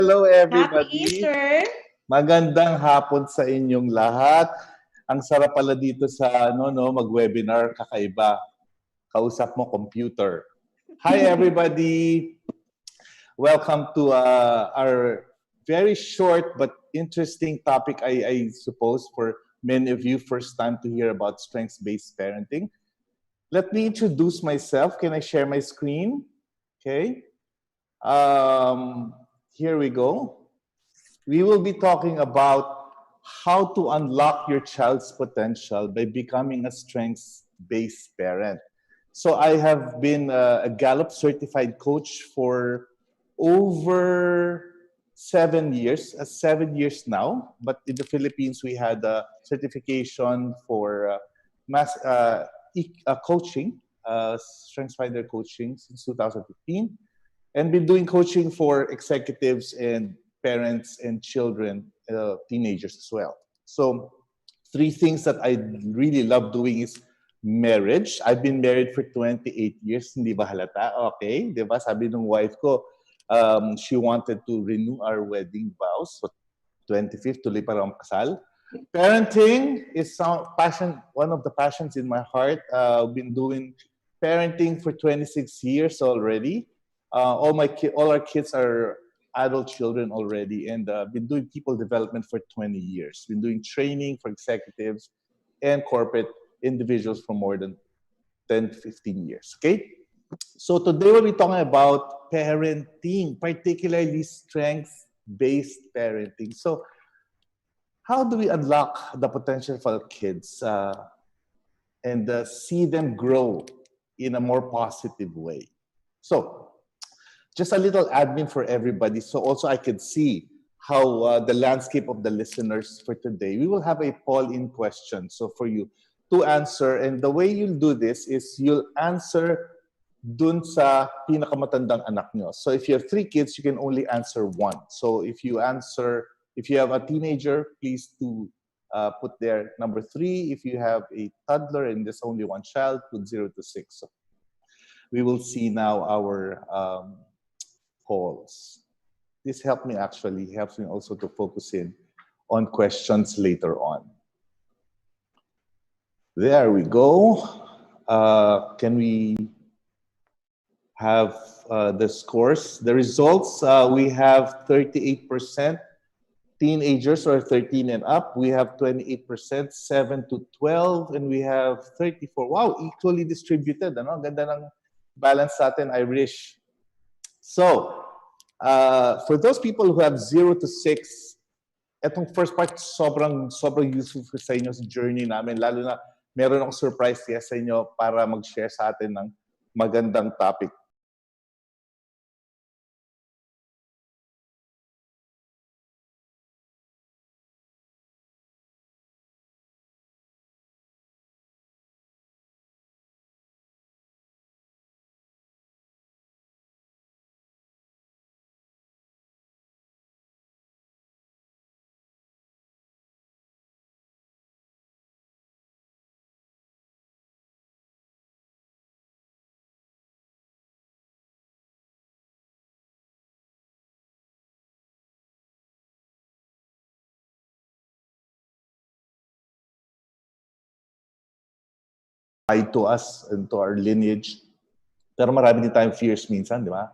Hello Happy everybody! Easter! Magandang hapon sa inyong lahat. Ang sarap pala dito sa mag-webinar, kakaiba. Kausap mo computer. Hi everybody! Welcome to our very short but interesting topic, I suppose, for many of you, first time to hear about strengths-based parenting. Let me introduce myself. Can I share my screen? Okay. Here we go. We will be talking about how to unlock your child's potential by becoming a strengths-based parent. So I have been a Gallup certified coach for over 7 years, 7 years now. But in the Philippines, we had a certification for coaching, Strengths Finder coaching since 2015. And been doing coaching for executives and parents and children, teenagers as well. So 3 things that I really love doing is marriage. I've been married for 28 years, hindi ba halata? Okay, di ba? Sabi ng wife ko, she wanted to renew our wedding vows. So 25th, tuloy pa rin ang kasal. Parenting is one of the passions in my heart. I've been doing parenting for 26 years already. All our kids are adult children already, and been doing people development for 20 years. Been doing training for executives and corporate individuals for more than 10 to 15 years. Okay? So today we'll be talking about parenting, particularly strengths-based parenting. So how do we unlock the potential for our kids and see them grow in a more positive way? So just a little admin for everybody, so also I can see how the landscape of the listeners for today. We will have a poll-in question, so for you to answer. And the way you'll do this is you'll answer dun sa pinakamatandang anak nyo. So if you have 3 kids, you can only answer 1. So if you have a teenager, please do put there number 3. If you have a toddler and there's only 1 child, put 0 to 6. So we will see now our polls. This helps me also to focus in on questions later on. There we go. Can we have the scores? The results, we have 38% teenagers or 13 and up. We have 28%, 7 to 12, and we have 34. Wow, equally distributed. Ano? Ganda ng balance natin, Irish. So, for those people who have 0 to 6, etong first part sobrang useful sa inyo sa journey namin. Lalo na meron akong surprise sa inyo para mag-share sa atin ng magandang topic. To us and to our lineage. Pero marami din tayong fears minsan, di ba?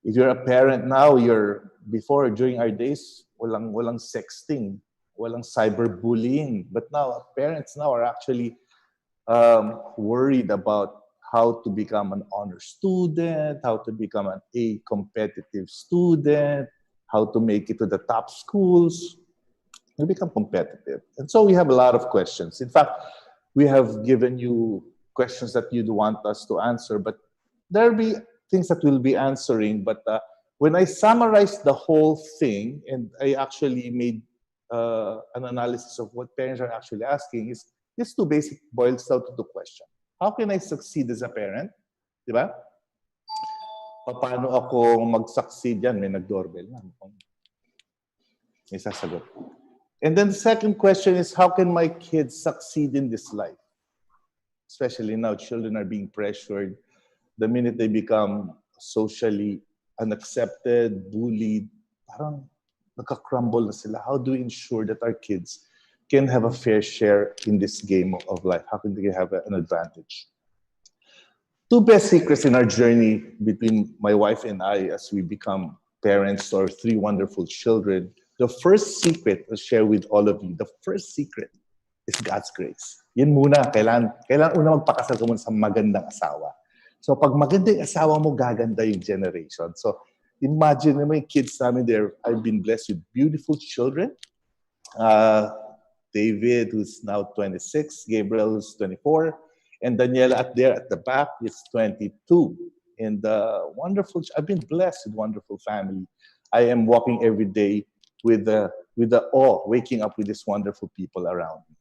If you're a parent now, during our days, walang sexting, walang cyberbullying. But now, parents now are actually worried about how to become an honor student, how to become a competitive student, how to make it to the top schools. You become competitive. And so we have a lot of questions. In fact, we have given you questions that you'd want us to answer, but there'll be things that we'll be answering. But when I summarized the whole thing, and I actually made an analysis of what parents are actually asking, is this two basic boils down to the question. How can I succeed as a parent? Diba? Paano ako mag-succeed yan? May nag-doorbell na. May sasagot. And then the second question is, how can my kids succeed in this life? Especially now, children are being pressured. The minute they become socially unaccepted, bullied, parang nagka-crumble na sila. How do we ensure that our kids can have a fair share in this game of life? How can they have an advantage? Two best secrets in our journey between my wife and I as we become parents to our three wonderful children. The first secret I'll share with all of you, the first secret is God's grace. Yun muna, kailangan una magpakasal ka muna sa magandang asawa. So pag magandang asawa mo, gaganda yung generation. So imagine mo yung kids namin there, I've been blessed with beautiful children. David, who's now 26, Gabriel, who's 24, and Daniela at the back is 22. And wonderful, I've been blessed with wonderful family. I am walking every day with the awe, waking up with these wonderful people around me.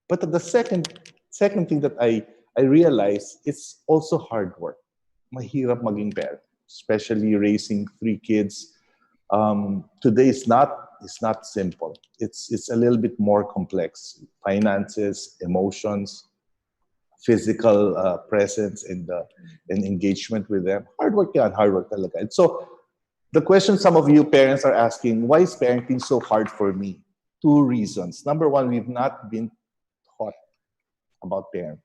But the second thing that I realize, it's also hard work. Mahirap maging parent, especially raising three kids. Today is not simple. It's a little bit more complex. Finances, emotions, physical presence, and engagement with them. Hard work talaga. And so the question some of you parents are asking, why is parenting so hard for me? Two reasons. Number one, we've not been taught about parenting.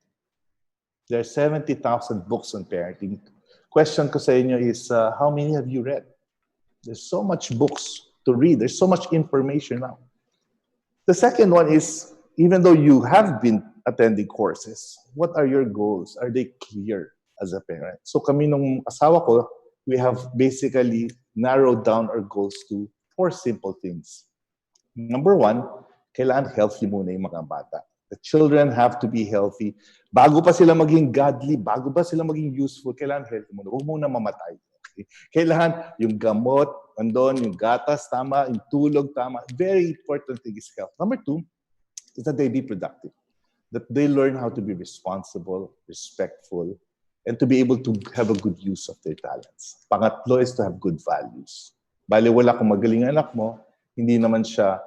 There are 70,000 books on parenting. Question ko sa inyo is, how many have you read? There's so much books to read. There's so much information now. The second one is, even though you have been attending courses, what are your goals? Are they clear as a parent? So kami nung asawa ko, we have basically narrowed down our goals to 4 simple things. Number one, kailangan healthy muna yung mga bata. The children have to be healthy. Bago pa sila maging godly, bago pa sila maging useful, kailangan healthy muna. Huwag muna mamatay. Okay? Kailangan yung gamot, andon, yung gatas, tama, yung tulog, tama. Very important thing is health. Number two is that they be productive. That they learn how to be responsible, respectful, and to be able to have a good use of their talents. Pangatlo is to have good values. Bale, wala kung magaling anak mo, hindi naman siya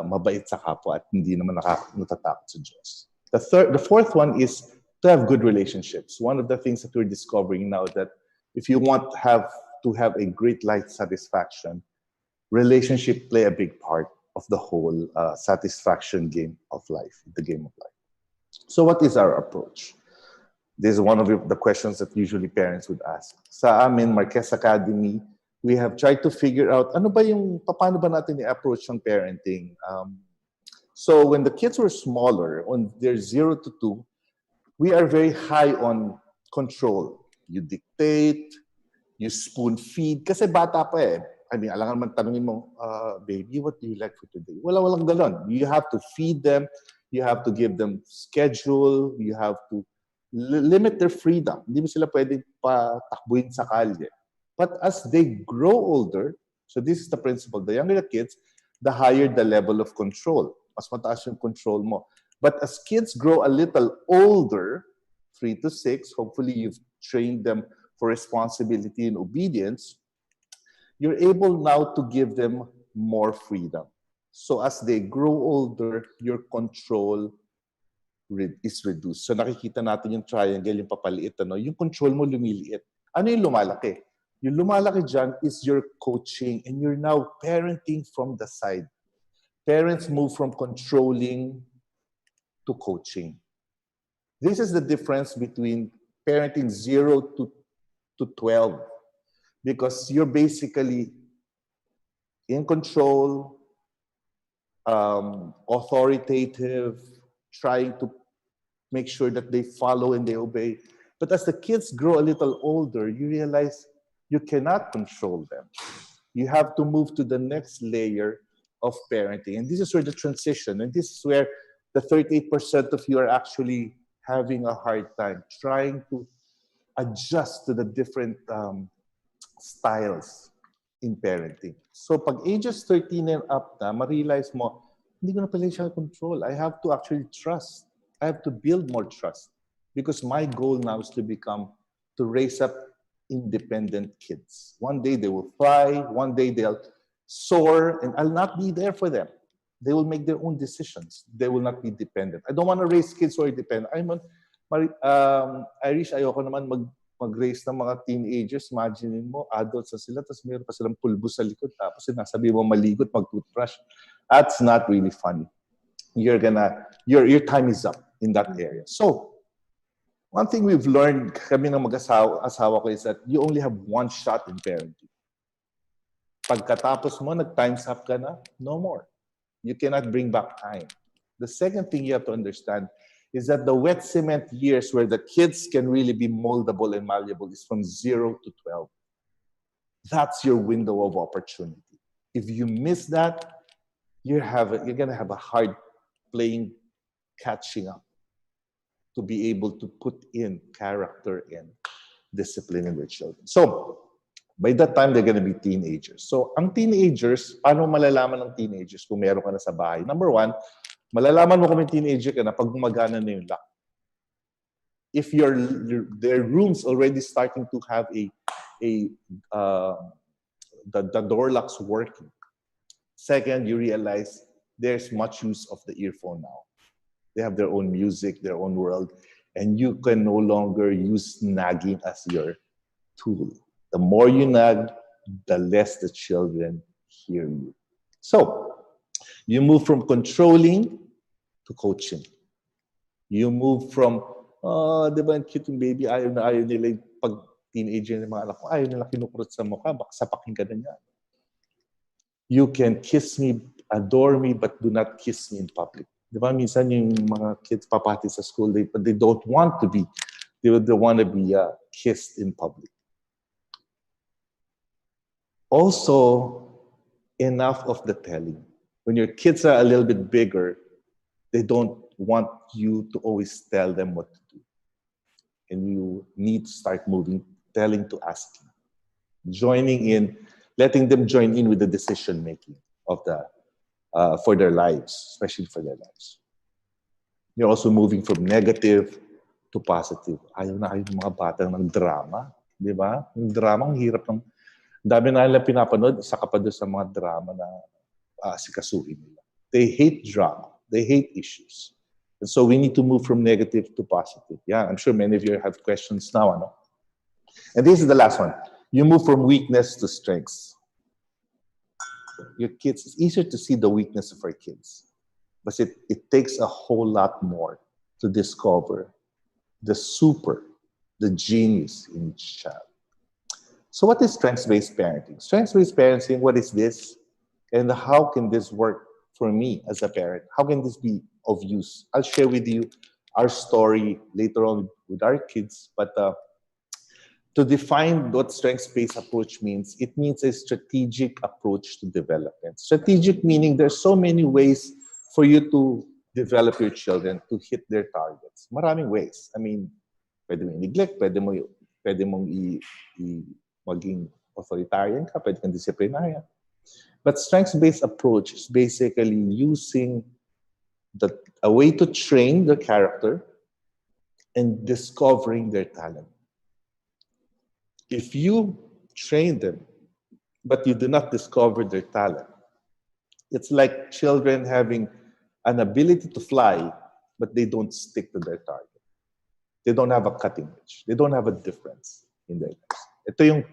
mabait sa kapwa at hindi naman natatakot sa Diyos. The fourth one is to have good relationships. One of the things that we're discovering now that if you want to have a great life satisfaction, relationship play a big part of the whole satisfaction game of life, the game of life. So what is our approach? This is one of the questions that usually parents would ask. Sa amin, Marquez Academy, we have tried to figure out paano ba natin i-approach ang parenting. So when the kids were smaller, on their 0 to 2, we are very high on control. You dictate, you spoon feed, kasi bata pa eh. I mean, alangan man tanungin mo, baby, what do you like for today? Walang galon. You have to feed them, you have to give them schedule, you have to limit their freedom. Hindi mo sila pwedeng patakbuhin sa kalye. But as they grow older, so this is the principle, the younger the kids, the higher the level of control. Mas mataas yung control mo. But as kids grow a little older, 3 to 6, hopefully you've trained them for responsibility and obedience, you're able now to give them more freedom. So as they grow older, your control is reduced. So nakikita natin yung triangle, yung papaliit, yung control mo lumiliit. Ano yung lumalaki? Yung lumalaki dyan is your coaching, and you're now parenting from the side. Parents move from controlling to coaching. This is the difference between parenting 0 to 12. Because you're basically in control, authoritative, trying to make sure that they follow and they obey. But as the kids grow a little older, you realize you cannot control them. You have to move to the next layer of parenting. And this is where the transition, and this is where the 38% of you are actually having a hard time trying to adjust to the different styles in parenting. So pag ages 13 and up na, ma-realize mo, hindi ko na pala siya control. I have to actually trust. I have to build more trust. Because my goal now is to raise up independent kids. One day they will fly, one day they'll soar, and I'll not be there for them. They will make their own decisions. They will not be dependent. I don't want to raise kids who are dependent. Irish, ayoko naman mag-raise ng mga teenagers, imagine mo, adults na sila, tapos meron pa silang pulbo sa likod, tapos sinasabi mo maligot, mag-toothbrush. That's not really funny. Your time is up in that area. So, one thing we've learned kami ng mag-asawa ko is that you only have one shot in parenting. Pagkatapos mo, nag-times up ka na, no more. You cannot bring back time. The second thing you have to understand is that the wet cement years where the kids can really be moldable and malleable is from 0 to 12. That's your window of opportunity. If you miss that, you're going to have a hard playing catching up to be able to put in character and discipline in their children. So, by that time, they're going to be teenagers. So, ang teenagers, paano malalaman ng teenagers kung meron ka na sa bahay? Number one, malalaman mo kung may teenager ka na pag gumagana na yung lock. If their room's already starting to have the door locks working. Second, you realize there's much use of the earphone now. They have their own music, their own world, and you can no longer use nagging as your tool. The more you nag, the less the children hear you. So, you move from controlling to coaching. You move from, di ba, cute yung baby, ayaw nila pag teenager ng mga anak ko, ayaw nila kinukurot sa mukha, baka sapakin ka na niya. You can kiss me, adore me, but do not kiss me in public. Di ba, minsan yung mga kids papati sa school, they don't want to be, they want to be kissed in public. Also, enough of the telling. When your kids are a little bit bigger, they don't want you to always tell them what to do. And you need to start moving, telling to asking. Joining in, letting them join in with the decision making of for their lives, especially for their lives. You're also moving from negative to positive. Ayaw na ng mga batang ng drama. Di ba? Yung drama, ang hirap ng... Dami na nila pinapanood, isa ka pa doon sa mga drama na sikasuhin nila. They hate drama. They hate issues. And so we need to move from negative to positive. Yeah, I'm sure many of you have questions now. Ano? And this is the last one. You move from weakness to strengths. Your kids, it's easier to see the weakness of our kids. But it takes a whole lot more to discover the genius in each child. So what is strengths-based parenting? Strengths-based parenting, what is this? And how can this work for me as a parent? How can this be of use? I'll share with you our story later on with our kids. But to define what strengths-based approach means, it means a strategic approach to development. Strategic meaning there's so many ways for you to develop your children to hit their targets. Maraming ways. I mean, pwede mong neglect, pwede mong maging authoritarian ka, pwede kang disciplinarian. But strengths-based approach is basically using a way to train their character and discovering their talent. If you train them, but you do not discover their talent, it's like children having an ability to fly, but they don't stick to their target. They don't have a cutting edge. They don't have a difference in their lives. Ito yung,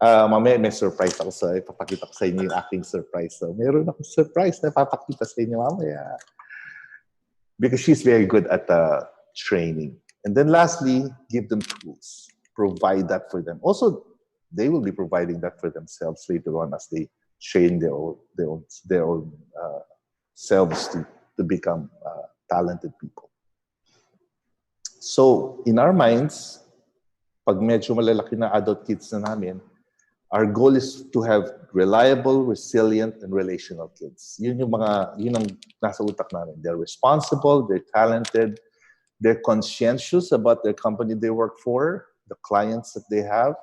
mamaya may surprise ako ipapakita ko sa inyo yung aking surprise. So, meron akong surprise na ipapakita sa inyo mamaya. Because she's very good at training. And then lastly, give them tools. Provide that for them. Also, they will be providing that for themselves later on as they train their own selves to become talented people. So, in our minds, pag medyo malalaki na adult kids na namin, our goal is to have reliable, resilient, and relational kids. Yun ang nasa utak namin. They're responsible, they're talented, they're conscientious about their company they work for, the clients that they have.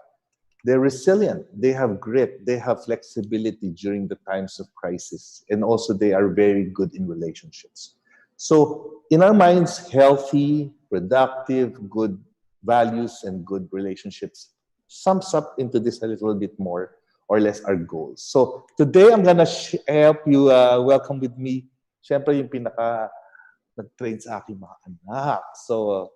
They're resilient, they have grit, they have flexibility during the times of crisis, and also they are very good in relationships. So, in our minds, healthy, productive, good values, and good relationshiip sums up into this a little bit more or less our goals. So, today I'm gonna help you welcome with me, syempre yung pinaka nag-train sa aking mga anak. So,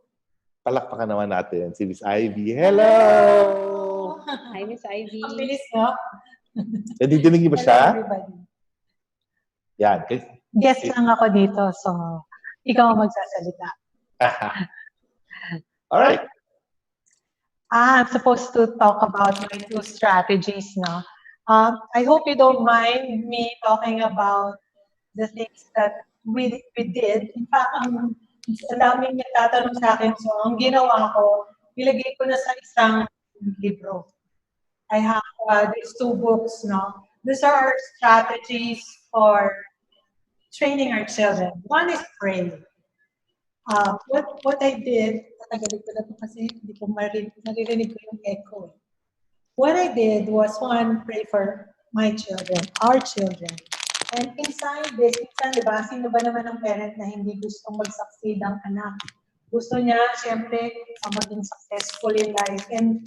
Palakpakan naman natin si Miss Ivy. Hello! Hi, Miss Ivy. Ang bilis, no? Nadidinig niyo ba siya? Hello, everybody. Yan. Guest lang ako dito, so ikaw ang magsasalita. All right. I'm supposed to talk about my 2 strategies, no? I hope you don't mind me talking about the things that we did. In fact, ang daming nagtatanong sa akin, so ang ginawa ko, nilagay ko na sa isang libro. I have these 2 books, no? These are our strategies for training our children. One is pray. What I did, tatagalin ko na ito kasi hindi ko naririnig ko yung echo. What I did was, one, pray for my children, our children. And inside this, diba, sino ba naman ang parent na hindi gustong mag-succeed ang anak? Gusto niya, siyempre, maging successful in life. And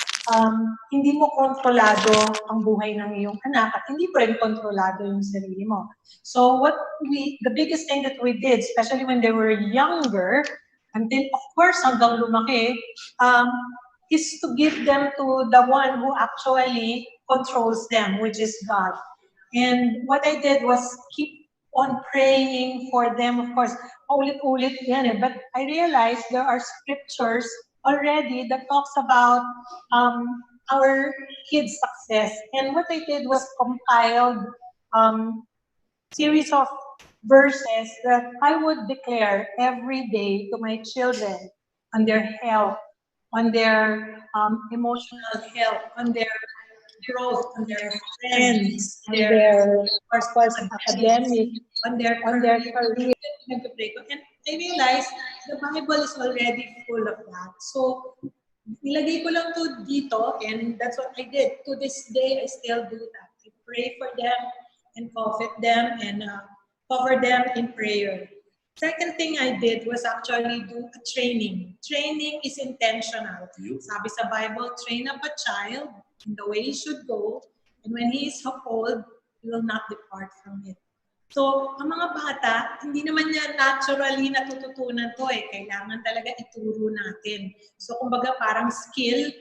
hindi mo kontrolado ang buhay ng iyong anak at hindi mo rin kontrolado yung sarili mo. So the biggest thing that we did, especially when they were younger, until of course hanggang lumaki, is to give them to the one who actually controls them, which is God. And what I did was keep on praying for them, of course. Ulit-ulit yan eh. But I realized there are scriptures already that talks about our kids' success. And what I did was compiled series of verses that I would declare every day to my children on their health, on their emotional health, on their growth, on their friends, on their of course academic, on their career. And I realized the Bible is already full of that. So nilagay ko lang to dito, and that's what I did. To this day, I still do that. I pray for them and comfort them and cover them in prayer. Second thing I did was actually do a training. Training is intentional. Sabi sa Bible, train up a child in the way he should go, and when he is old, he will not depart from it. So, ang mga bata, hindi naman niya naturally natututunan to eh. Kailangan talaga ituro natin. So, kumbaga parang skill,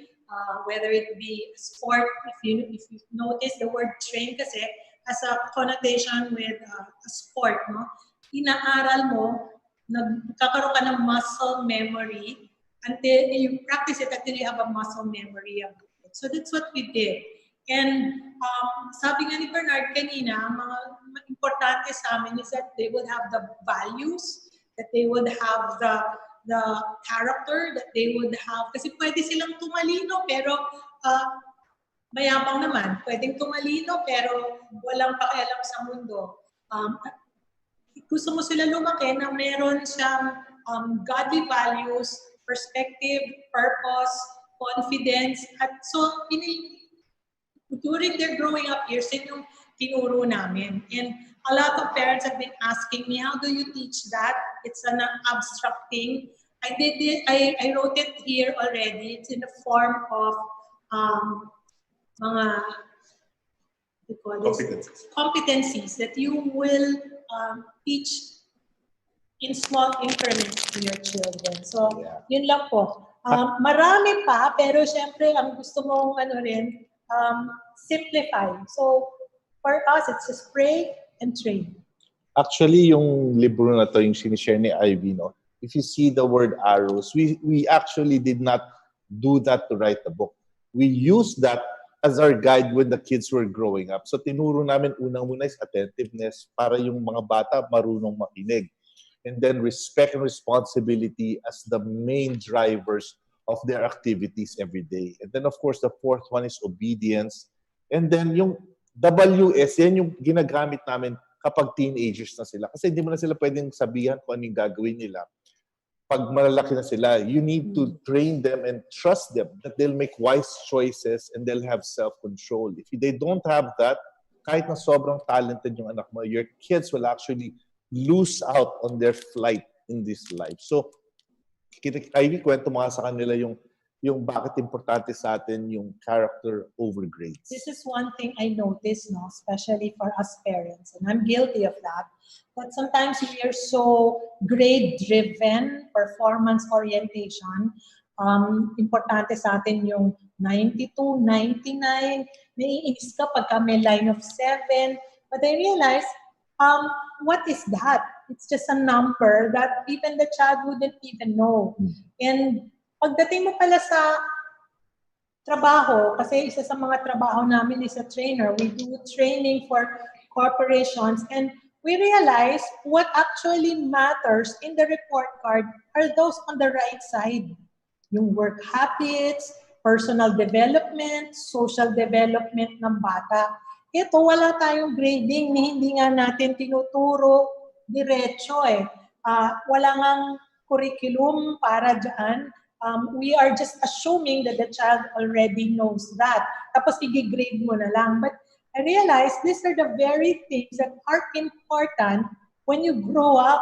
whether it be sport, if you notice the word train kasi as a connotation with a sport, no? Inaaral mo, nagkakaroon ka ng muscle memory until you practice it until you have a muscle memory of it. So that's what we did. And sabi nga ni Bernard kanina, mga importante sa amin is that they would have the values, that they would have the character, that they would have, kasi pwede silang tumalino pero mayabang naman. Pwedeng tumalino pero walang pakialam sa mundo. Gusto mo sila lumaki na meron siyang godly values, perspective, purpose, confidence. At so, during their growing up years, yun yung tinuro namin. And a lot of parents have been asking me, how do you teach that? It's an abstract thing. I did it, I wrote it here already. It's in the form of mga competencies that you will teach in small increments to your children. So, yun lang po. Marami pa, pero syempre, ang gusto mong simplify. So, for us, it's just pray and train. Actually, yung libro na to, yung sinishare ni Ivy, no? If you see the word arrows, we actually did not do that to write the book. We used that as our guide when the kids were growing up. So tinuro namin unang-una is attentiveness para yung mga bata marunong makinig. And then respect and responsibility as the main drivers of their activities every day. And then of course, the fourth one is obedience. And then yung WS, yan yung ginagamit namin kapag teenagers na sila. Kasi hindi mo na sila pwedeng sabihan kung ano yung gagawin nila. Pag malalaki na sila, you need to train them and trust them that they'll make wise choices and they'll have self-control. If they don't have that, kahit na sobrang talented yung anak mo, your kids will actually lose out on their flight in this life. So, Ivy, kwento mo sa kanila yung bakit importante sa atin yung character over grades. This is one thing I notice, no, especially for us parents, and I'm guilty of that, that sometimes we are so grade-driven, performance orientation, Importante sa atin yung 92, 99, naiinis ka pagka may line of 7. But I realized, what is that? It's just a number that even the child wouldn't even know. And pagdating mo pala sa trabaho, kasi isa sa mga trabaho namin is a trainer. We do training for corporations and we realize what actually matters in the report card are those on the right side. Yung work habits, personal development, social development ng bata. Ito, wala tayong grading, hindi nga natin tinuturo diretso eh. Wala ngang curriculum para dyan. We are just assuming that the child already knows that. Tapos i-grade mo na lang. But I realized these are the very things that are important when you grow up.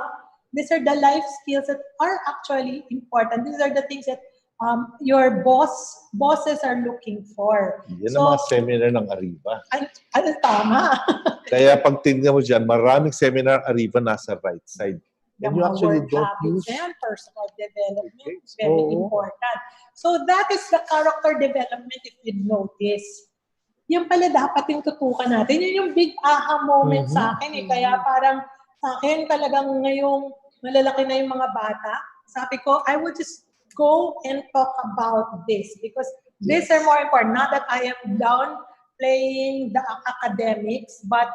These are the life skills that are actually important. These are the things that your bosses are looking for. Yan ang mga seminar ng Ariva. Ano tama? Kaya pag tingnan mo dyan, maraming seminar Ariva nasa right side. And you Mga actually work don't habits use... and personal development Okay. is very important. So that is the character development if you notice. Yan pala dapat yung tutukan natin. Yun yung big aha moment sa akin eh. Kaya parang sa akin talagang ngayong malalaki na yung mga bata, sabi ko, I would just go and talk about this because these are more important. Not that I am downplaying the academics, but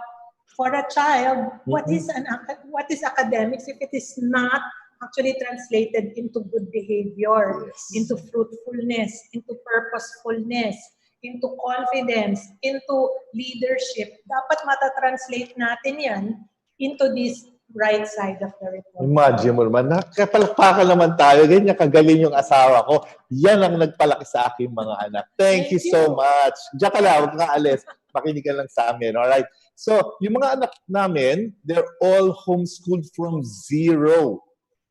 for a child, what is academics if it is not actually translated into good behavior, into fruitfulness, into purposefulness, into confidence, into leadership? Dapat mata-translate natin yan into this right side of the report. Imagine mo naman, nakapalakpakan naman tayo, ganyan kagaling yung asawa ko. Yan ang nagpalaki sa aking mga anak. Thank you so much. Diyan ka lang, huwag ka alis. Makinig ka lang sa amin, alright? So, yung mga anak namin, they're all homeschooled from 0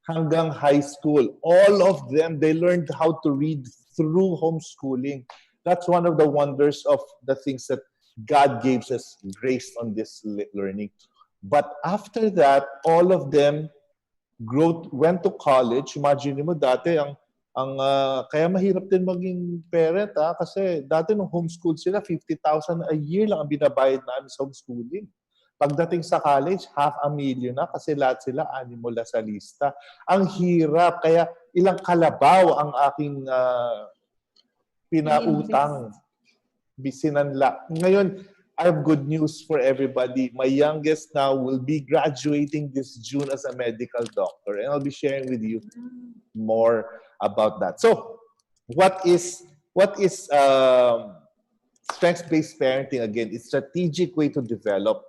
hanggang high school. All of them, they learned how to read through homeschooling. That's one of the wonders of the things that God gives us grace on this learning. But after that, all of them went to college. Imagine mo dati, kaya mahirap din maging parent kasi dati nung homeschool sila, 50,000 a year lang ang binabayad namin sa homeschooling. Pagdating sa college, 500,000 na kasi lahat sila animula sa lista. Ang hirap, kaya ilang kalabaw ang aking pinautang, bisinanla. Ngayon, I have good news for everybody. My youngest now will be graduating this June as a medical doctor, and I'll be sharing with you more about that. So, what is strengths-based parenting? Again, it's a strategic way to develop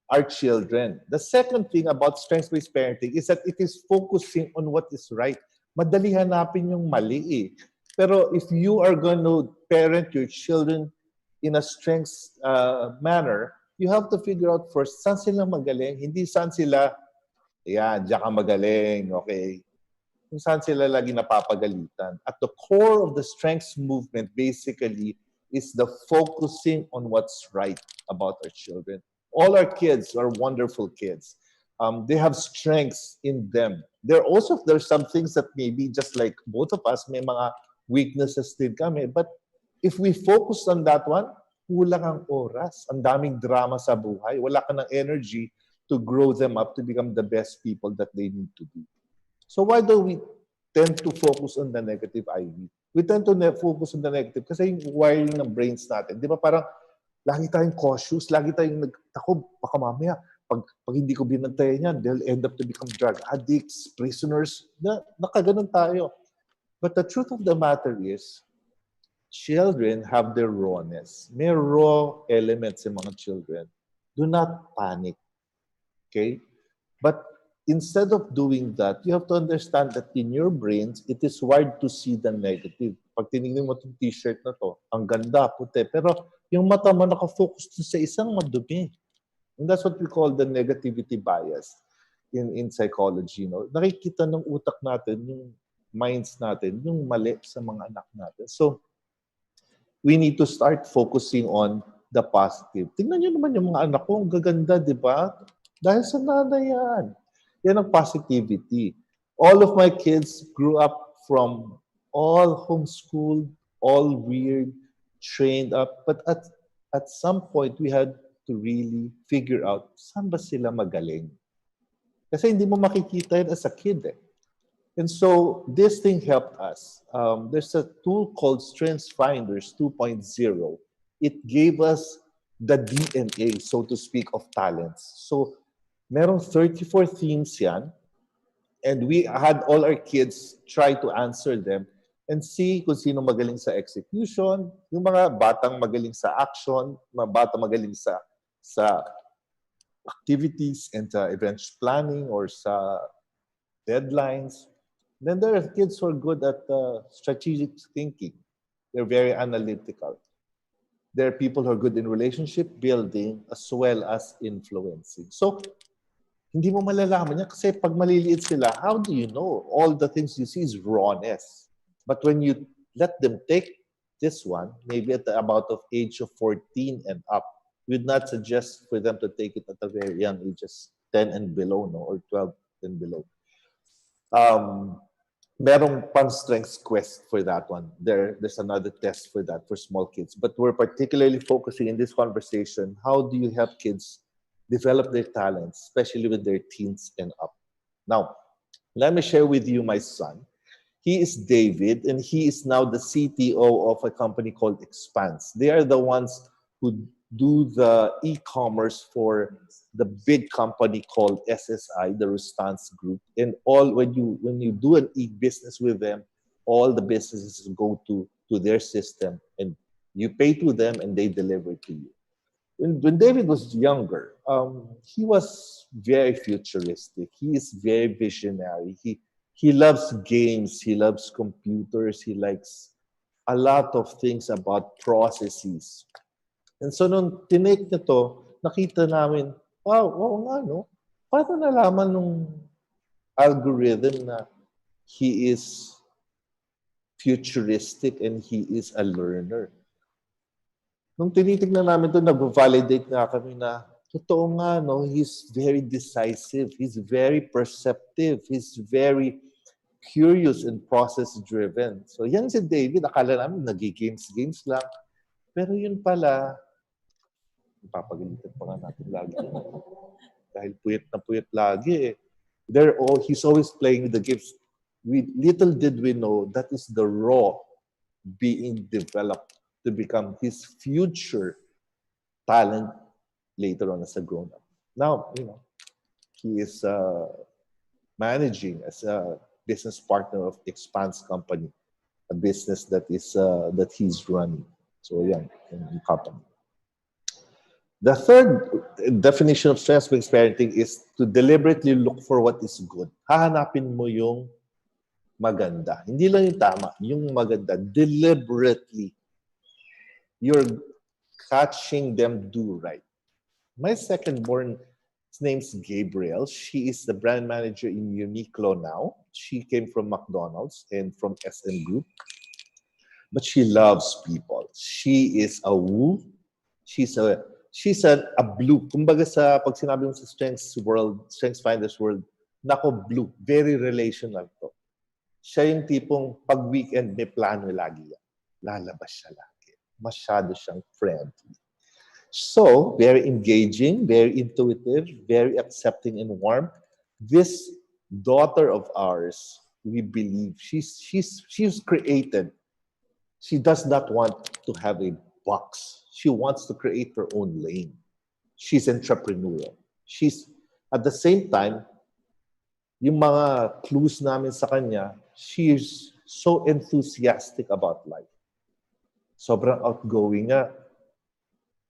our children. The second thing about strengths-based parenting is that it is focusing on what is right. Madali hanapin yung mali eh. Pero if you are going to parent your children in a strengths manner, you have to figure out first, saan sila magaling? Hindi saan sila, diyan ka magaling, okay? Kung saan sila lagi napapagalitan. At the core of the strengths movement basically is the focusing on what's right about our children. All our kids are wonderful kids. They have strengths in them. There's some things that maybe just like both of us, may mga weaknesses din kami. But if we focus on that one, kulang ang oras. Ang daming drama sa buhay. Wala ka ng energy to grow them up to become the best people that they need to be. So why do we tend to focus on the negative, Ivy? We tend to focus on the negative kasi yung wiring ng brains natin. Di ba parang lagi tayong cautious, lagi tayong nagtakot, baka mamaya, pag hindi ko binantayan yan, they'll end up to become drug addicts, prisoners. Nakaganon tayo. But the truth of the matter is, children have their rawness. May raw elements in mga children. Do not panic. Okay? But instead of doing that, you have to understand that in your brains, it is wired to see the negative. Pag tinignan mo itong t-shirt na to, ang ganda, puti. Pero yung mata mo nakafocus sa isang madumi. And that's what we call the negativity bias in psychology. No? Nakikita ng utak natin, yung minds natin, yung mali sa mga anak natin. So, we need to start focusing on the positive. Tingnan nyo naman yung mga anak ko, ang gaganda, di ba? Dahil sa nanay yan. Yan ang positivity. All of my kids grew up from all homeschooled, all reared, trained up. But at some point, we had to really figure out saan ba sila magaling. Kasi hindi mo makikita yun as a kid eh. And so this thing helped us. There's a tool called Strengths Finders 2.0. It gave us the DNA, so to speak, of talents. So merong 34 themes yan. And we had all our kids try to answer them and see kung sino magaling sa execution, yung mga batang magaling sa action, mga batang magaling sa activities and sa events planning or sa deadlines. Then there are kids who are good at strategic thinking. They're very analytical. There are people who are good in relationship building as well as influencing. So, hindi mo malalaman niya kasi pag maliliit sila, how do you know? All the things you see is rawness. But when you let them take this one, maybe at the about of age of 14 and up, we'd not suggest for them to take it at a very young ages, 10 and below, no, or 12 and below. Merong pan-strengths quest for that one. There's another test for that for small kids. But we're particularly focusing in this conversation, how do you help kids develop their talents, especially with their teens and up? Now, let me share with you my son. He is David, and he is now the CTO of a company called Expanse. They are the ones who do the e-commerce for the big company called SSI, the Rustance Group. And all when you do an e-business with them, all the businesses go to their system, and you pay to them, and they deliver to you. When David was younger, he was very futuristic. He is very visionary. He loves games. He loves computers. He likes a lot of things about processes. And so nung tinake niya to, nakita namin, wow, oo nga, no? Paano nalaman nung algorithm na he is futuristic and he is a learner? Nung tinitignan namin to, nag-validate nga kami na, totoo nga, no? He's very decisive. He's very perceptive. He's very curious and process-driven. So yan si David, akala namin nag-games lang. Pero yun pala, papagalitan pa nga natin lagi. Dahil puyat na puyat lagi eh. He's always playing with the gifts. Little did we know that is the raw being developed to become his future talent later on as a grown-up. Now, he is managing as a business partner of Expanse Company, a business that he's running. So, yeah, in company. The third definition of strengths-based parenting is to deliberately look for what is good. Hahanapin mo yung maganda. Hindi lang yung tama, yung maganda. Deliberately. You're catching them do right. My second-born, his name's Gabriel. She is the brand manager in Uniqlo now. She came from McDonald's and from SM Group. But she loves people. She is a woo. She's a blue. Kumbaga pag sinabi mo sa Strengths Finders world, nako blue. Very relational to. Siya yung tipong pag weekend may plano lagi yan. Lalabas siya lagi. Masyado siyang friendly. So, very engaging, very intuitive, very accepting and warm. This daughter of ours, we believe, she's created. She does not want to have a box. She wants to create her own lane. She's entrepreneurial. She's, at the same time, yung mga clues namin sa kanya, she is so enthusiastic about life. Sobrang outgoing nga.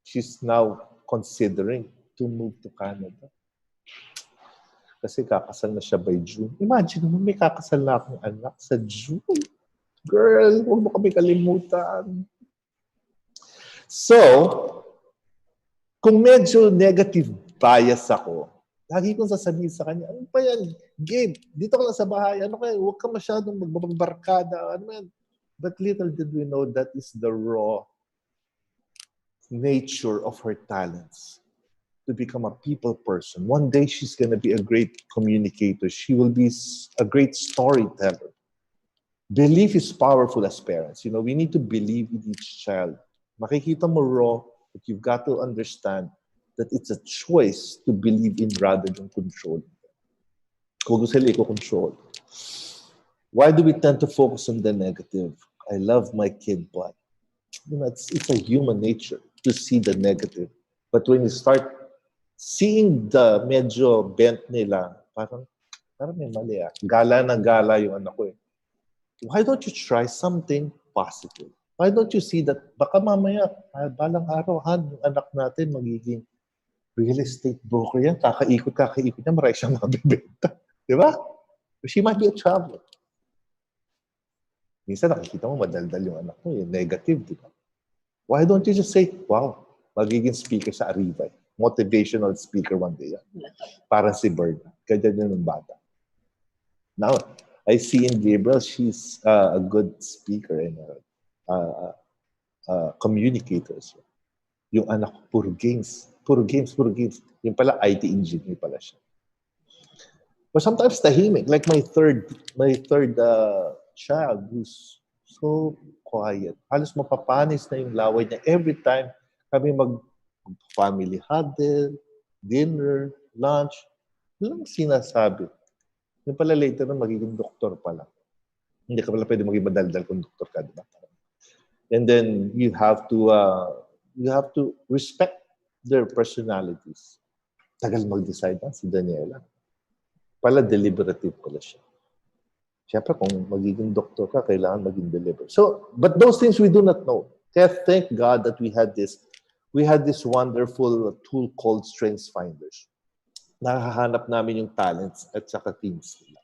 She's now considering to move to Canada. Kasi kakasal na siya by June. Imagine mo, may kakasal na akong anak sa June. Girl, huwag mo kami kalimutan. So, kung medyo negative bias ako, lagi kong sasabihin sa kanya, ano pa yan? Gabe, dito ka lang sa bahay. Ano kaya? Huwag ka masyadong magbabarkada. Ano yan? But little did we know that is the raw nature of her talents. To become a people person. One day she's going to be a great communicator. She will be a great storyteller. Belief is powerful as parents. You know, we need to believe in each child. Makikita mo raw, but you've got to understand that it's a choice to believe in rather than control. Kung gusto nila i-control. Why do we tend to focus on the negative? I love my kid, but you know, it's a human nature to see the negative. But when you start seeing the medyo bent nila, parang may mali ah. Gala na gala yung anak ko eh. Why don't you try something positive? Why don't you see that baka mamaya, balang araw, yung anak natin magiging real estate broker yan. Kakaikot niya, marami siyang mabibenta. Di ba? She might be a traveler. Minsan nakikita mo, madaldal yung anak mo, yung negative, di ba? Why don't you just say, wow, magiging speaker sa Ariva. Motivational speaker one day yan. Parang si Bird. Ganyan yun ng bata. Now, I see in Gabriel, she's a good speaker and a communicator as well. Yung anak ko, puro games. Yung pala, IT engineer pala siya. But sometimes tahimik. Like my third child who's so quiet. Halos mapapanis na yung laway niya. Every time kami mag-family huddle, dinner, lunch, walang sinasabi. Yung pala later na magiging doktor pala. Hindi ka pala pwede maging madaldal kung doktor ka, diba? And then you have to respect their personalities. Tagal mag-decide na si Daniela. Pala deliberative pala siya. Siyempre, kung magiging doktor ka, kailangan maging deliberative. So, but those things we do not know. Kaya thank God that we had this wonderful tool called Strengths Finders. Nakahanap namin yung talents at saka teams nila.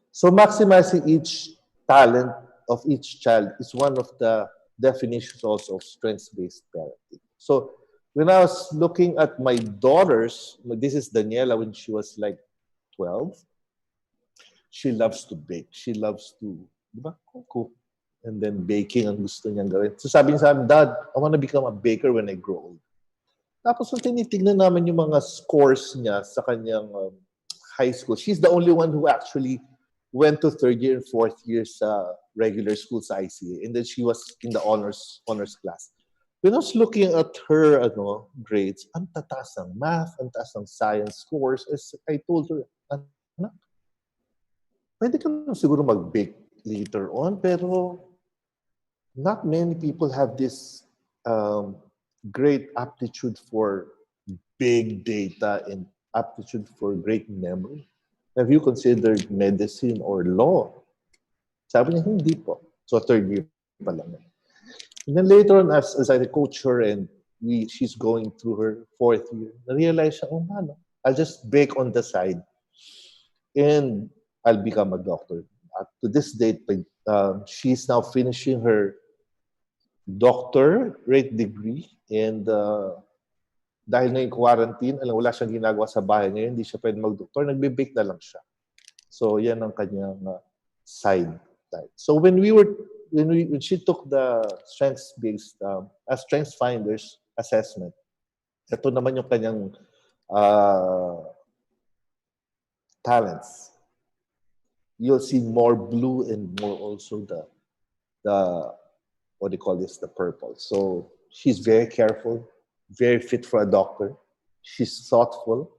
So maximizing each talent of each child is one of the definitions also of strengths-based parenting. So when I was looking at my daughters, this is Daniela when she was like 12, she loves to bake. She loves to, di ba, cook. And then baking ang gusto niyang gawin. So sabi niya sa amin, Dad, I want to become a baker when I grow old. Tapos nung tinitignan namin yung mga scores niya sa kanyang high school, she's the only one who actually went to third year and fourth year sa regular school sa ICA. And then she was in the honors class. When I was looking at her grades, ang tataas ng math, ang tataas ng science scores. As I told her, anak, pwede ka na siguro mag-bake later on, pero not many people have this great aptitude for big data and aptitude for great memory. Have you considered medicine or law? Sabi niya, hindi po. So third year pa lang. And then later on, as I coach her and she's going through her fourth year, na-realize siya, oh man, I'll just bake on the side and I'll become a doctor. To this date, she's now finishing her doctorate degree and dahil na yung quarantine, wala siyang ginagawa sa bahay ngayon, hindi siya pwede mag-doktor, nagbe-bake na lang siya. So yan ang kanyang side. So when she took the strengths-based strengths finders assessment, ito naman yung kanyang talents. You'll see more blue and more also the what do you call this, the purple. So she's very careful, very fit for a doctor. She's thoughtful.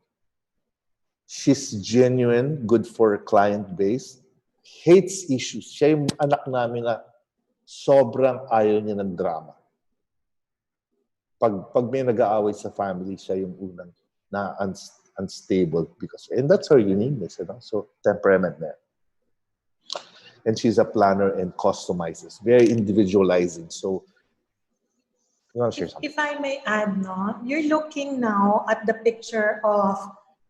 She's genuine, good for client base. Hates issues. Siya yung anak namin na sobrang ayaw niya ng drama. Pag may nag-aaway sa family, siya yung unang na unstable because, and that's her uniqueness, so temperament na. And she's a planner and customizes, very individualizing. So, you want to share something? If I may add, you're looking now at the picture of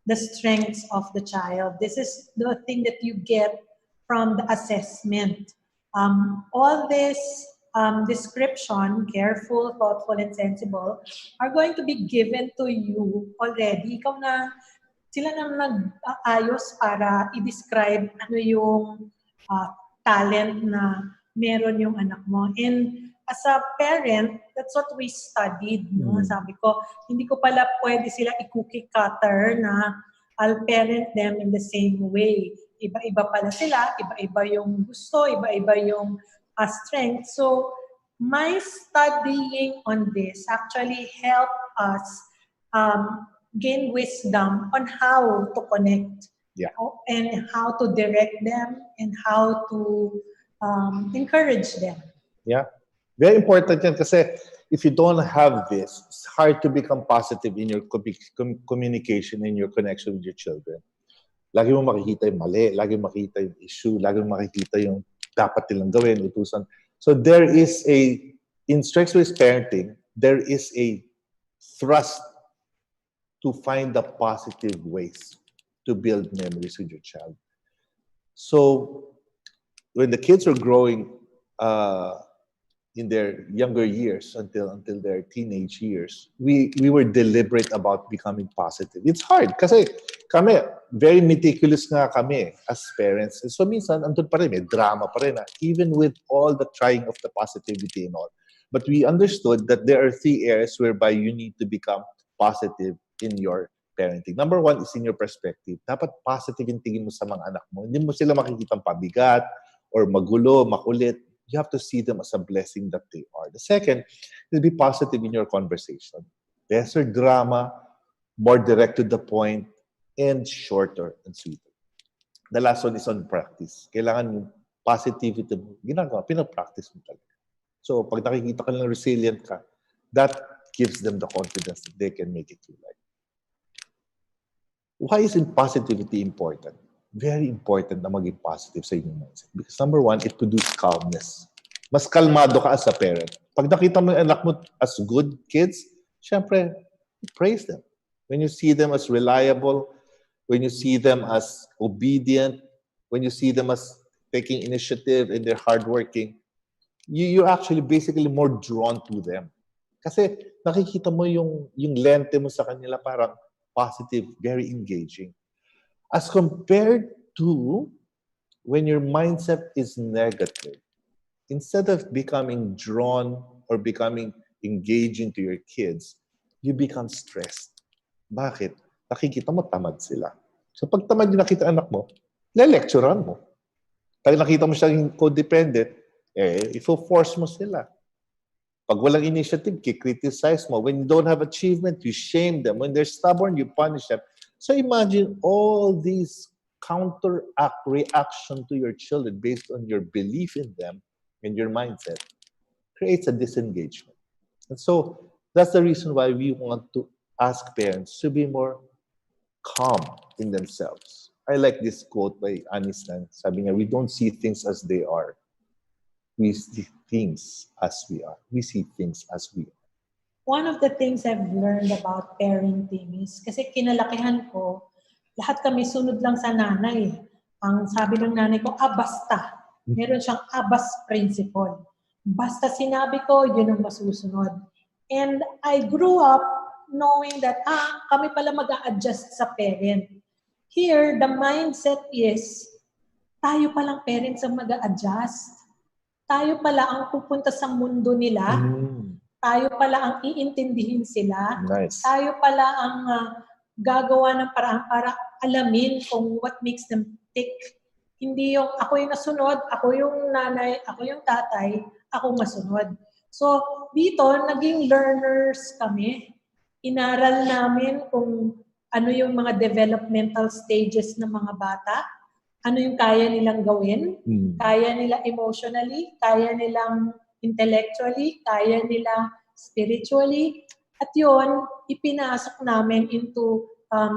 the strengths of the child. This is the thing that you get from the assessment. All this description, careful, thoughtful, and sensible, are going to be given to you already. Sila na nag-ayos para i-describe ano yung talent na meron yung anak mo. And as a parent, that's what we studied. No? Sabi ko, hindi ko pala pwede sila i-cookie cutter na I'll parent them in the same way. iba-iba pala sila, iba-iba yung gusto, iba-iba yung strength. So, my studying on this actually helped us gain wisdom on how to connect and how to direct them and how to encourage them. Yeah. Very important yan kasi if you don't have this, it's hard to become positive in your communication and your connection with your children. Lagi mo makikita yung mali, lagi mo makikita yung issue, lagi mo makikita yung dapat nilang gawin, utusan. So there is in strengths-based parenting, there is a thrust to find the positive ways to build memories with your child. So when the kids are growing in their younger years until their teenage years, we were deliberate about becoming positive. It's hard kasi kami, very meticulous nga kami as parents. And so minsan, andun pa rin, may drama pa rin, even with all the trying of the positivity and all. But we understood that there are 3 areas whereby you need to become positive in your parenting. Number 1 is in your perspective. Dapat positive yung tingin mo sa mga anak mo. Hindi mo sila makikitang pabigat or magulo, makulit. You have to see them as a blessing that they are. The second is be positive in your conversation. Lesser drama, more direct to the point, and shorter and sweeter. The last one is on practice. Kailangan yung positivity mo, ginagawa, pinapractice mo talaga. So, pag nakikita ka lang resilient ka, that gives them the confidence that they can make it through life. Why is positivity important? Very important na maging positive sa inyong mindset. Because number 1, it produces calmness. Mas kalmado ka as a parent. Pag nakita mo yung anak mo as good kids, syempre, praise them. When you see them as reliable, when you see them as obedient, when you see them as taking initiative and they're hardworking, you're actually basically more drawn to them. Kasi nakikita mo yung lente mo sa kanila parang positive, very engaging. As compared to when your mindset is negative, instead of becoming drawn or becoming engaging to your kids, you become stressed. Bakit? Nakikita mo tamad sila. So pag tamad yung nakita anak mo, le-lecturean mo. Pag nakita mo siyang codependent, ifo-force mo sila. Pag walang initiative, kikriticize mo. When you don't have achievement, you shame them. When they're stubborn, you punish them. So imagine all these counteract reaction to your children based on your belief in them and your mindset creates a disengagement. And so that's the reason why we want to ask parents to be more calm in themselves. I like this quote by Anistan. Sabi niya, we don't see things as they are. We see things as we are. We see things as we are. One of the things I've learned about parenting is, kasi kinalakihan ko, lahat kami sunod lang sa nanay. Ang sabi ng nanay ko, basta. Meron siyang abas principle. Basta sinabi ko, yun ang masusunod. And I grew up knowing that, kami pala mag-a-adjust sa parent. Here, the mindset is, tayo palang parents ang mag-a-adjust. Tayo pala ang pupunta sa mundo nila. Tayo pala ang iintindihin sila. Nice. Tayo pala ang gagawa ng paraan para alamin kung what makes them tick. Hindi yung ako yung nasunod, ako yung nanay, ako yung tatay, ako masunod. So, dito, naging learners kami. Inaral namin kung ano yung mga developmental stages ng mga bata, ano yung kaya nilang gawin, kaya nila emotionally, kaya nilang intellectually, kaya nila spiritually. At yun, ipinasok namin into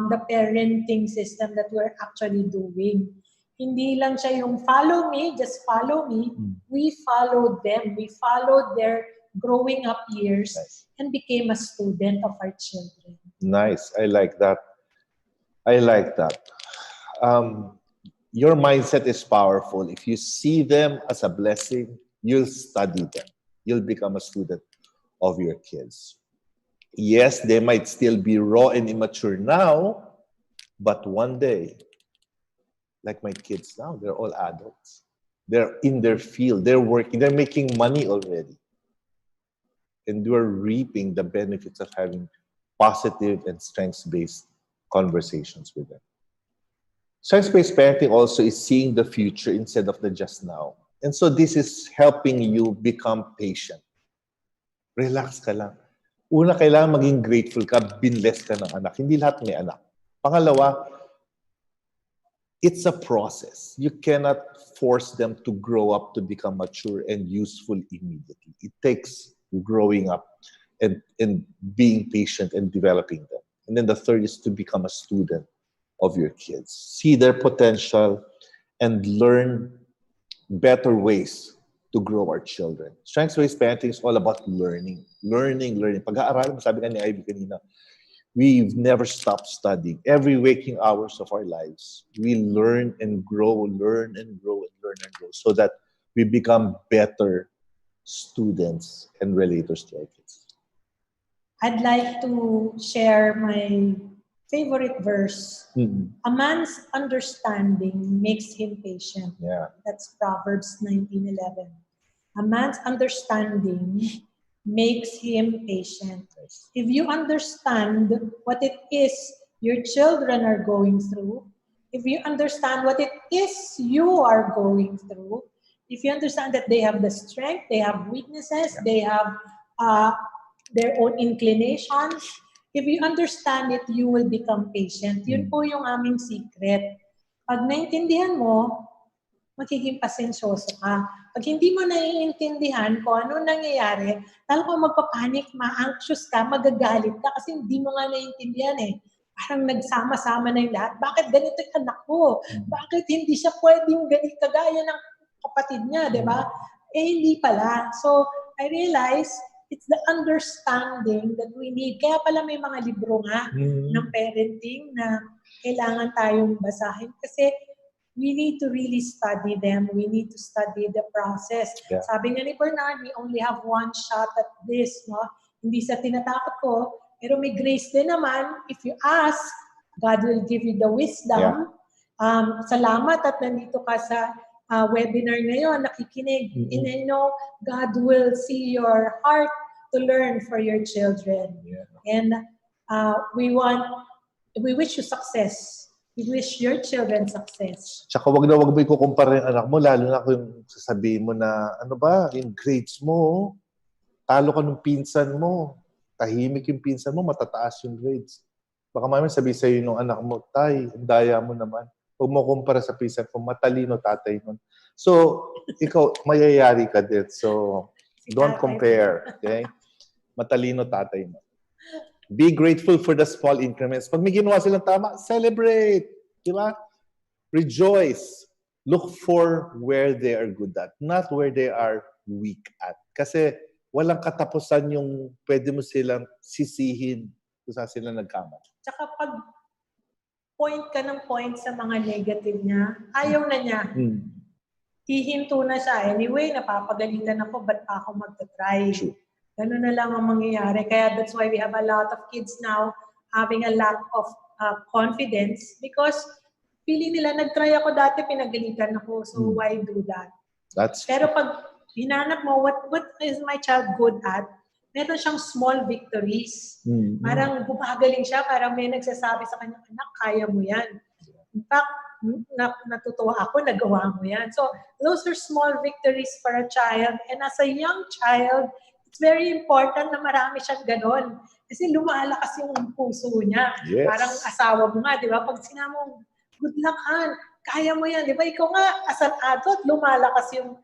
the parenting system that we're actually doing. Hindi lang siya yung follow me, just follow me. We followed them. We followed their growing up years and became a student of our children. Nice. I like that. I like that. Your mindset is powerful. If you see them as a blessing, you'll study them. You'll become a student of your kids. Yes, they might still be raw and immature now, but one day, like my kids now, they're all adults. They're in their field. They're working. They're making money already. And we're reaping the benefits of having positive and strengths-based conversations with them. Science-based parenting also is seeing the future instead of the just now. And so this is helping you become patient. Relax ka lang. Una, kailangan maging grateful ka, binless ka ng anak. Hindi lahat may anak. Pangalawa, it's a process. You cannot force them to grow up to become mature and useful immediately. It takes growing up and being patient and developing them. And then the third is to become a student of your kids. See their potential and learn better ways to grow our children. Strengths-based parenting is all about learning. Learning. Pag-aaralan, sabi nga ni Ivy kanina, we've never stopped studying. Every waking hours of our lives, we learn and grow, so that we become better students and relators to our kids. I'd like to share my favorite verse. A man's understanding makes him patient. Yeah. That's Proverbs 19:11. A man's understanding makes him patient. If you understand what it is your children are going through, if you understand what it is you are going through, if you understand that they have the strength, they have weaknesses, they have their own inclinations, if you understand it, you will become patient. Yun po yung aming secret. Pag naintindihan mo, magiging pasensyoso ka. Pag hindi mo naiintindihan kung ano nangyayari, talagang magpapanik, ma-anxious ka, magagalit ka kasi hindi mo nga naiintindihan eh. Parang nagsama-sama na yung lahat. Bakit ganito yung anak ko? Bakit hindi siya pwedeng ganito kagaya ng kapatid niya, di ba? Eh, hindi pala. So, I realize it's the understanding that we need. Kaya pala may mga libro nga ng parenting na kailangan tayong basahin kasi we need to really study them. We need to study the process. Yeah. Sabi nga ni Bernard, we only have one shot at this. No? Hindi sa tinatakot ko, pero may grace din naman. If you ask, God will give you the wisdom. Yeah. Salamat at nandito ka sa webinar ngayon, nakikinig. And I know God will see your heart to learn for your children. Yeah. And we wish you success. We wish your children success. Tsaka wag mo ikukumpara yung anak mo, lalo na kung sasabihin mo na, ano ba, yung grades mo, talo ka ng pinsan mo, tahimik yung pinsan mo, matataas yung grades. Baka mamaya sabihin sa'yo nung anak mo, tay, ang daya mo naman. Huwag mo kumpara sa pinsan ko, matalino tatay mo. So, ikaw, mayayari ka din. So, don't compare. Okay? Matalino tatay mo. Be grateful for the small increments. Pag may ginawa silang tama, celebrate. Di ba? Rejoice. Look for where they are good at, not where they are weak at. Kasi walang katapusan yung pwede mo silang sisihin kung saan sila nagkamali. Tsaka pag point ka ng point sa mga negative niya, ayaw na niya. Hihinto na siya. Anyway, napapagalitan ako, ba't pa ako magta-try? Ganun na lang ang mangyayari. Kaya that's why we have a lot of kids now having a lack of confidence because feeling nila, nag-try ako dati, pinagalitan ako. So why do that? Pero pag hinanap mo, what is my child good at? Meron siyang small victories. Parang gumagaling siya, parang may nagsasabi sa kanya, anak, kaya mo yan. In fact, natutuwa ako, nagawa mo yan. So those are small victories for a child. And as a young child, it's very important na marami siyang ganon. Kasi lumalakas yung puso niya. Yes. Parang asawa mo nga, di ba? Pag sinabi mo, good luck, Han. Kaya mo yan. Di ba? Ikaw nga, as an adult, lumalakas yung,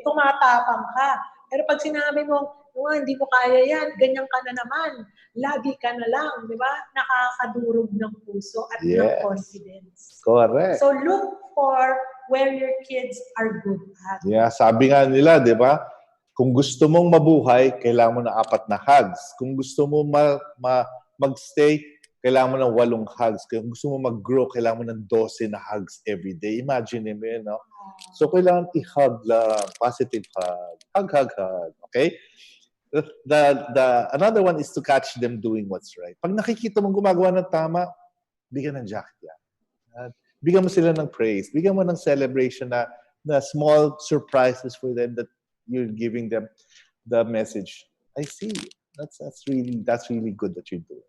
tumatapang ka. Pero pag sinabi mo, hindi mo kaya yan, ganyan ka na naman. Lagi ka na lang, di ba? Nakakadurog ng puso at ng confidence. Correct. So look for where your kids are good at. Yeah, sabi nga nila, di ba? Kung gusto mong mabuhay, kailangan mo ng 4 na hugs. Kung gusto mo mag-stay, kailangan mo ng 8 hugs. Kung gusto mo mag-grow, kailangan mo ng 12 na hugs every day. Imagine mo yun, no? So, kailangan i-hug lang. Positive hug. Hug. Okay? Another one is to catch them doing what's right. Pag nakikita mong gumagawa ng tama, bigyan ng jacket yan. Bigyan mo sila ng praise. Bigyan mo ng celebration na small surprises for them that you're giving them the message. I see. That's really good that you're doing.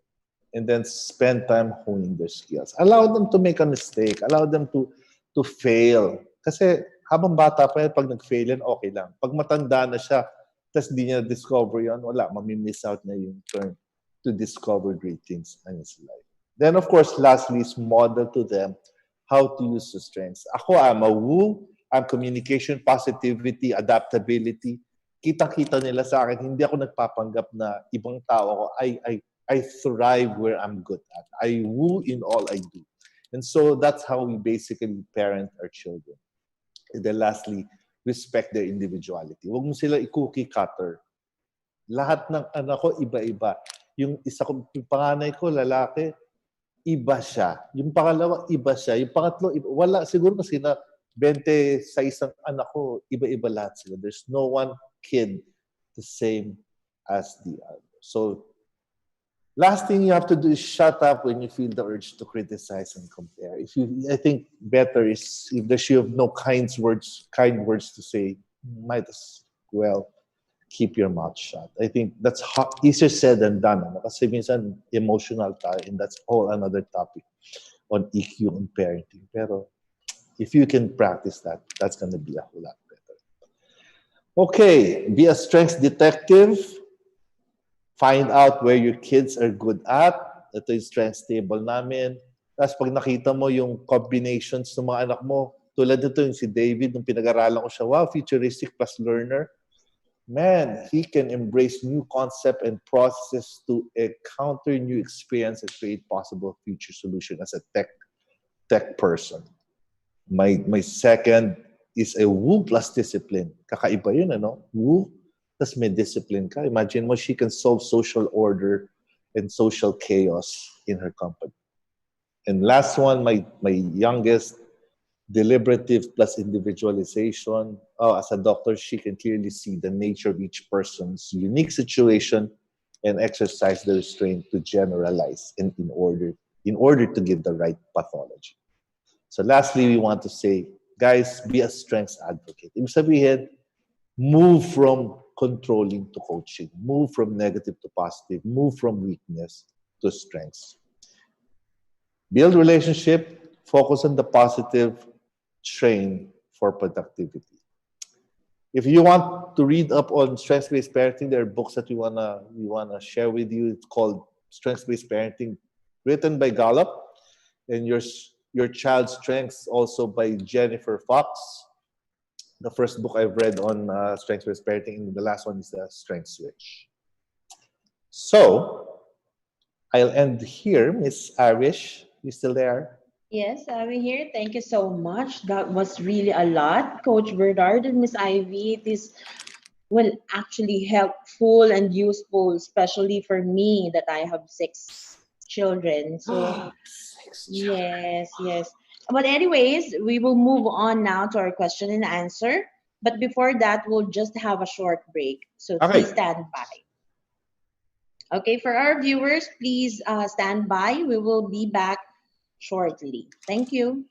and then spend time honing their skills. Allow them to make a mistake. Allow them to fail. Kasi habang bata pa yan, pag nag-fail yan, okay lang. Pag matanda na siya, tapos di niya discover yan, wala, mamimiss out niya yung turn to discover great things in his life. Then, of course, lastly is model to them how to use the strengths. Ako, I'm a woo, I'm communication, positivity, adaptability. Kitang-kita nila sa akin, hindi ako nagpapanggap na ibang tao ako. I thrive where I'm good at. I woo in all I do. And so that's how we basically parent our children. And then lastly, respect their individuality. Huwag mo sila i-cookie cutter. Lahat ng anak ko, iba-iba. Yung isa ko, yung panganay ko, lalaki, iba siya. Yung pangalawa, iba siya. Yung pangatlo, iba. Wala. Siguro kasi na 20 sa isang anak ko, iba-iba lahat sila. There's no one kid the same as the other. So, last thing you have to do is shut up when you feel the urge to criticize and compare. I think better is if you have no kind words to say, you might as well keep your mouth shut. I think that's easier said than done. Kasi minsan emotional tayo, and that's whole another topic on EQ and parenting. Pero if you can practice that, that's going to be a whole lot better. Okay, be a strengths detective. Find out where your kids are good at. Ito yung strengths table namin. Tapos pag nakita mo yung combinations ng mga anak mo, tulad nito yung si David, nung pinag-aralan ko siya, wow, futuristic plus learner. Man, he can embrace new concept and processes to encounter new experience and create possible future solution as a tech person. My second is a woo plus discipline. Kakaiba yun, ano? Woo, tas may discipline ka. Imagine mo, she can solve social order and social chaos in her company. And last one, my youngest, deliberative plus individualization. Oh, as a doctor, she can clearly see the nature of each person's unique situation and exercise the restraint to generalize in order to give the right pathology. So lastly, we want to say, guys, be a strengths advocate. Ibig sabihin, move from controlling to coaching, move from negative to positive, move from weakness to strengths. Build relationship, focus on the positive, train for productivity. If you want to read up on strengths-based parenting, there are books that we wanna share with you. It's called Strengths-Based Parenting, written by Gallup, and Your Child's Strengths, also by Jennifer Fox. The first book I've read on strengths-based parenting, and the last one is the Strength Switch. So, I'll end here. Miss Irish, you still there? Yes, I'm here. Thank you so much. That was really a lot, Coach Bernard and Miss Ivy. It is, well, actually helpful and useful, especially for me that I have 6 children. So, 6 yes. But anyways, we will move on now to our question and answer. But before that, we'll just have a short break. So Okay. please stand by. Okay, for our viewers, please stand by. We will be back shortly. Thank you.